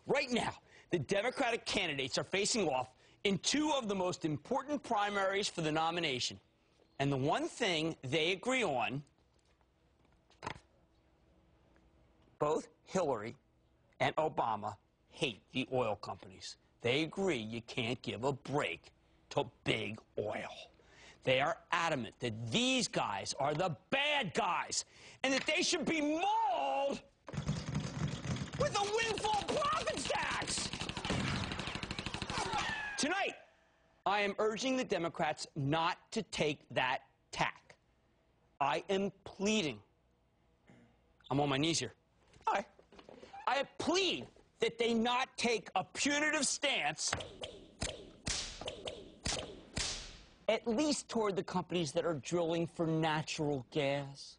right now, the Democratic candidates are facing off in two of the most important primaries for the nomination. And the one thing they agree on, both Hillary and Obama hate the oil companies. They agree you can't give a break to big oil. They are adamant that these guys are the bad guys and that they should be mauled with a windfall profits tax. Tonight, I am urging the Democrats not to take that tack. I am pleading. I'm on my knees here. All right. I plead that they not take a punitive stance, at least toward the companies that are drilling for natural gas.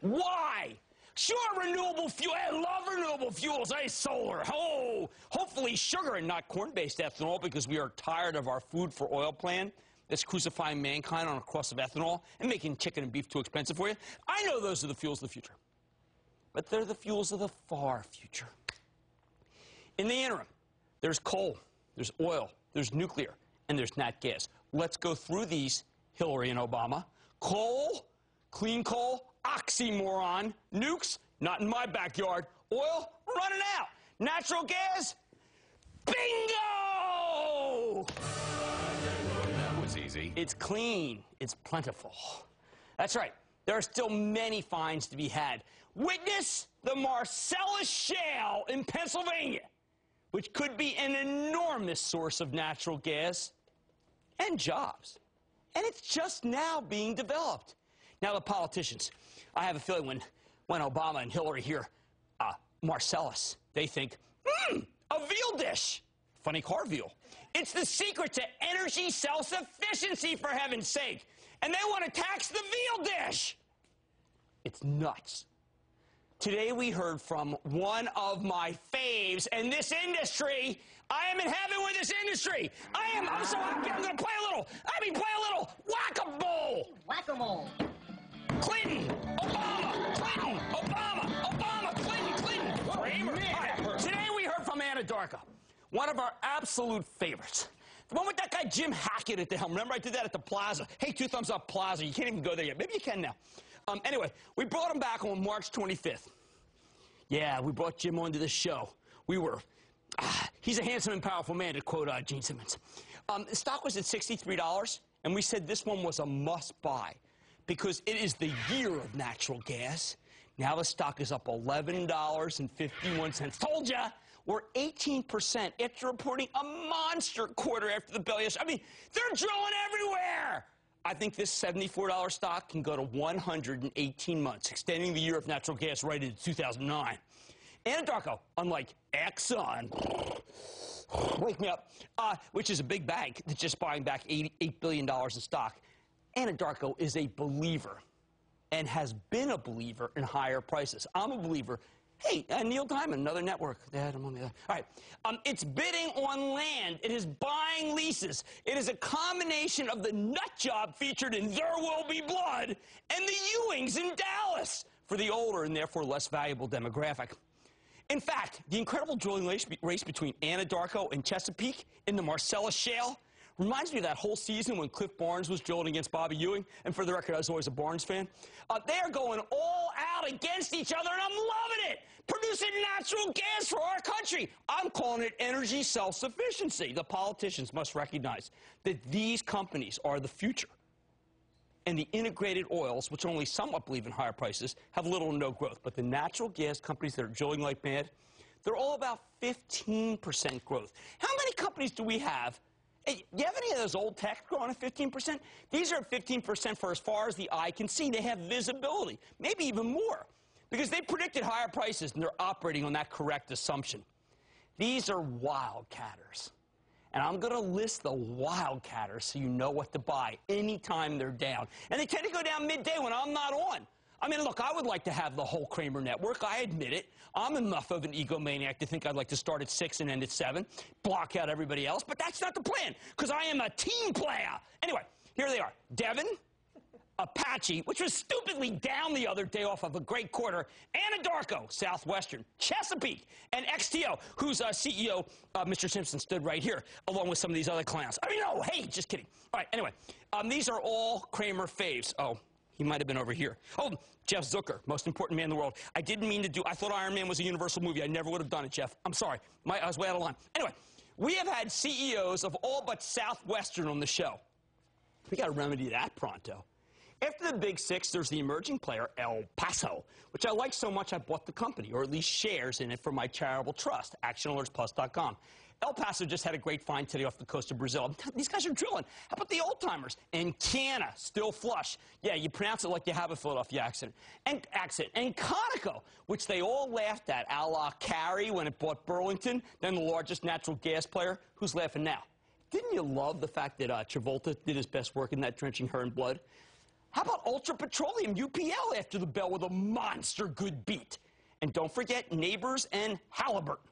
Why? Sure, renewable fuel. I love renewable fuels. Hey, solar. Oh, hopefully sugar and not corn-based ethanol, because we are tired of our food for oil plan that's crucifying mankind on a cross of ethanol and making chicken and beef too expensive for you. I know those are the fuels of the future, but they're the fuels of the far future. In the interim, there's coal, there's oil, there's nuclear, and there's nat gas. Let's go through these, Hillary and Obama. Coal, clean coal, oxymoron. Nukes, not in my backyard. Oil, running out. Natural gas, bingo! That was easy. It's clean. It's plentiful. That's right. There are still many finds to be had. Witness the Marcellus Shale in Pennsylvania, which could be an enormous source of natural gas and jobs. And it's just now being developed. Now, the politicians, I have a feeling when Obama and Hillary hear Marcellus, they think, a veal dish. Funny car veal. It's the secret to energy self-sufficiency, for heaven's sake. And they want to tax the veal dish. It's nuts. Today we heard from one of my faves in this industry. I am in heaven with this industry. I'm so happy. I'm going to play a little whack-a-mole. Whack-a-mole. Clinton, Obama, Clinton. Cramer. Right. Today we heard from Anna Darko, one of our absolute favorites. The one with that guy Jim Hackett at the helm. Remember, I did that at the Plaza. Hey, 2 thumbs up Plaza. You can't even go there yet. Maybe you can now. Anyway, we brought him back on March 25th. Yeah, we brought Jim onto the show. He's a handsome and powerful man, to quote Gene Simmons. The stock was at $63, and we said this one was a must-buy because it is the year of natural gas. Now the stock is up $11.51. Told ya! We're 18% after reporting a monster quarter after the belly. I mean, they're drilling everywhere! I think this $74 stock can go to 118 months, extending the year of natural gas right into 2009. Anadarko, unlike Exxon, wake me up, which is a big bank that's just buying back $8 billion in stock, Anadarko is a believer and has been a believer in higher prices. I'm a believer. Hey, Neil Diamond, another network. I'm on the other. All right. It's bidding on land. It is buying leases. It is a combination of the nut job featured in There Will Be Blood and the Ewings in Dallas for the older and therefore less valuable demographic. In fact, the incredible drilling race between Anadarko and Chesapeake in the Marcellus Shale reminds me of that whole season when Cliff Barnes was drilling against Bobby Ewing. And for the record, I was always a Barnes fan. They are going all out against each other, and I'm loving it. Producing natural gas for our country. I'm calling it energy self-sufficiency. The politicians must recognize that these companies are the future. And the integrated oils, which only somewhat believe in higher prices, have little or no growth. But the natural gas companies that are drilling like mad, they're all about 15% growth. How many companies do we have? Hey, you have any of those old techs growing at 15%? These are at 15% for as far as the eye can see. They have visibility, maybe even more, because they predicted higher prices, and they're operating on that correct assumption. These are wildcatters. And I'm going to list the wildcatters so you know what to buy anytime they're down. And they tend to go down midday when I'm not on. I mean, look, I would like to have the whole Cramer network. I admit it. I'm enough of an egomaniac to think I'd like to start at 6 and end at 7, block out everybody else. But that's not the plan, because I am a team player. Anyway, here they are. Devon, Apache, which was stupidly down the other day off of a great quarter, Anadarko, Southwestern, Chesapeake, and XTO, whose CEO, Mr. Simpson, stood right here, along with some of these other clowns. I mean, no, hey, just kidding. All right, anyway, these are all Cramer faves. Oh, he might have been over here. Oh, Jeff Zucker, most important man in the world. I didn't mean to do, I thought Iron Man was a Universal movie. I never would have done it, Jeff. I'm sorry. I was way out of line. Anyway, we have had CEOs of all but Southwestern on the show. We got to remedy that pronto. After the Big Six, there's the emerging player, El Paso, which I like so much I bought the company, or at least shares in it for my charitable trust, actionalertsplus.com. El Paso just had a great find today off the coast of Brazil. These guys are drilling. How about the old-timers? And Canna, still flush. Yeah, you pronounce it like you have a Philadelphia accent. And Conoco, which they all laughed at, a la Carey when it bought Burlington, then the largest natural gas player. Who's laughing now? Didn't you love the fact that Travolta did his best work in that, drenching her in blood? How about Ultra Petroleum, UPL, after the bell with a monster good beat? And don't forget Neighbors and Halliburton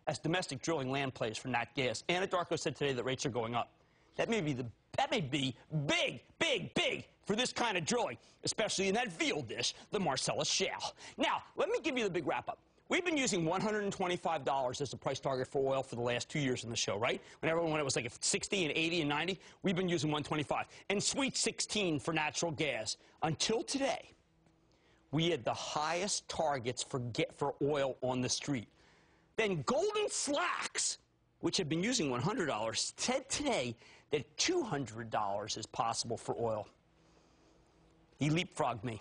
as domestic drilling land plays for nat gas. Anadarko said today that rates are going up. That may be big for this kind of drilling, especially in that veal dish, the Marcellus Shale. Now, let me give you the big wrap-up. We've been using $125 as the price target for oil for the last 2 years in the show, right? When it was like 60 and 80 and 90, we've been using 125. And sweet 16 for natural gas. Until today, we had the highest targets for oil on the street. Then Golden Slacks, which have been using $100, said today that $200 is possible for oil. He leapfrogged me.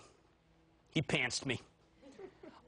He pantsed me.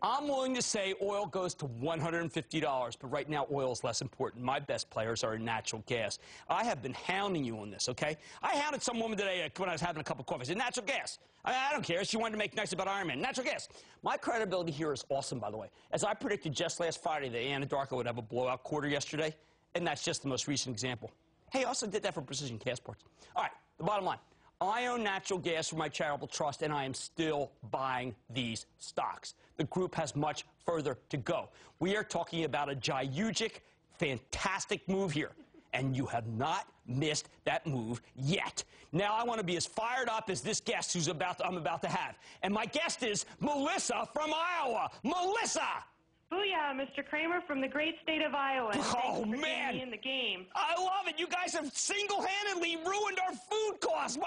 I'm willing to say oil goes to $150, but right now oil is less important. My best players are in natural gas. I have been hounding you on this, okay? I hounded some woman today when I was having a cup of coffee. I said, natural gas. I don't care. She wanted to make nice about Iron Man. Natural gas. My credibility here is awesome, by the way. As I predicted just last Friday that Anadarko would have a blowout quarter yesterday, and that's just the most recent example. Hey, I also did that for Precision Passports. All right, the bottom line. I own natural gas for my charitable trust, and I am still buying these stocks. The group has much further to go. We are talking about a giugic, fantastic move here, and you have not missed that move yet. Now I want to be as fired up as this guest I'm about to have. And my guest is Melissa from Iowa. Melissa! Booyah, Mr. Cramer from the great state of Iowa. And oh, thanks for man. getting me in the game. I love it. You guys have single-handedly ruined our food costs.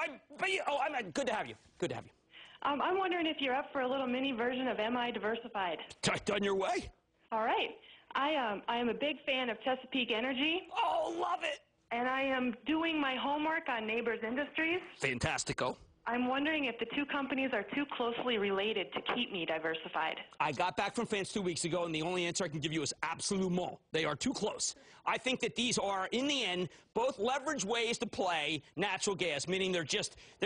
Good to have you. Good to have you. I'm wondering if you're up for a little mini version of Am I Diversified? Done your way. All right. I am a big fan of Chesapeake Energy. Oh, love it. And I am doing my homework on Neighbors Industries. Fantastico. I'm wondering if the two companies are too closely related to keep me diversified. I got back from France 2 weeks ago, and the only answer I can give you is absolument. They are too close. I think that these are, in the end, both leverage ways to play natural gas, meaning they're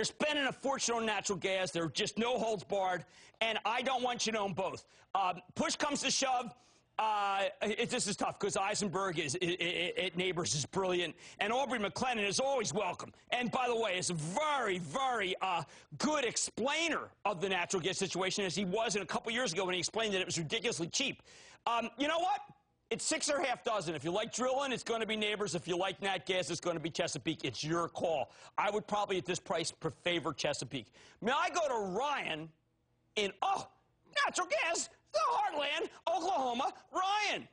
spending a fortune on natural gas. They're just no holds barred, and I don't want you to own both. Push comes to shove. This is tough because Eisenberg at Neighbors is brilliant, and Aubrey McLennan is always welcome. And by the way, is a very, very good explainer of the natural gas situation, as he was a couple years ago when he explained that it was ridiculously cheap. You know what? It's 6 or half dozen. If you like drilling, it's going to be Neighbors. If you like nat gas, it's going to be Chesapeake. It's your call. I would probably, at this price, favor Chesapeake. May I go to Ryan in, natural gas, the heartland, Oklahoma. Ryan.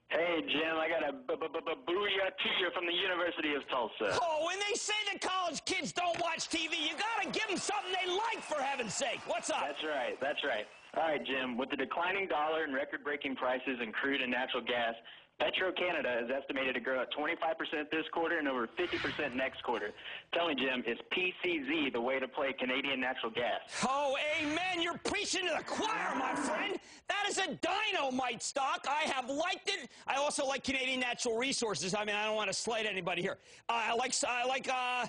Hey, Jim, I got a booyah to you from the University of Tulsa. Oh, when they say that college kids don't watch TV, you got to give them something they like, for heaven's sake. What's up? That's right, that's right. All right, Jim, with the declining dollar and record-breaking prices in crude and natural gas, Petro-Canada is estimated to grow at 25% this quarter and over 50% next quarter. Tell me, Jim, is PCZ the way to play Canadian natural gas? Oh, amen. You're preaching to the choir, my friend. That is a dynamite stock. I have liked it. I also like Canadian Natural Resources. I mean, I don't want to slight anybody here. I like Suncor.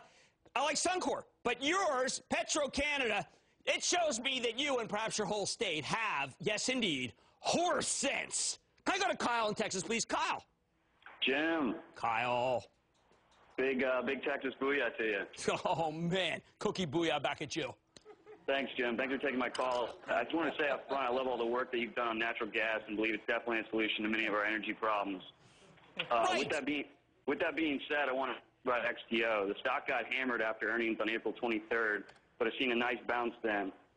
But yours, Petro-Canada, it shows me that you and perhaps your whole state have, yes, indeed, horse sense. Can I go to Kyle in Texas, please? Kyle. Jim. Kyle. Big Texas booyah to you. Oh, man. Cookie booyah back at you. Thanks, Jim. Thanks for taking my call. I just want to say up front, I love all the work that you've done on natural gas and believe it's definitely a solution to many of our energy problems. Right. With that being said, I want to talk about XTO. The stock got hammered after earnings on April 23rd. but it's seen a nice bounce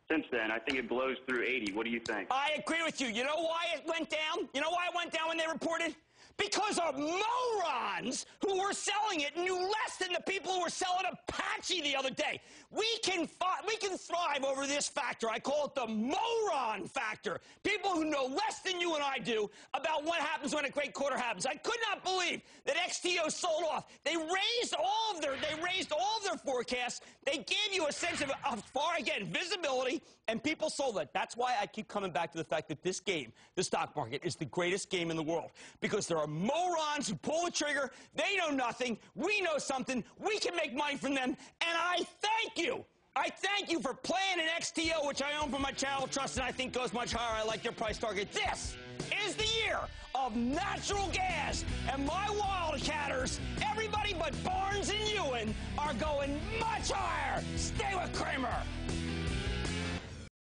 since then. I think it blows through 80. What do you think? I agree with you. You know why it went down? You know why it went down when they reported? Because of morons who were selling it knew less than the people who were selling Apache the other day. We can thrive over this factor. I call it the moron factor. People who know less than you and I do about what happens when a great quarter happens. I could not believe that XTO sold off. They raised all of their forecasts. They gave you a sense of visibility, and people sold it. That's why I keep coming back to the fact that this game, the stock market, is the greatest game in the world, because there are morons who pull the trigger. They know nothing. We know something. We can make money from them, and I thank you. I thank you for playing an XTO, which I own for my Channel Trust, and I think goes much higher. I like your price target. This is the year of natural gas, and my wildcatters, everybody but Barnes and Ewan, are going much higher. Stay with Cramer.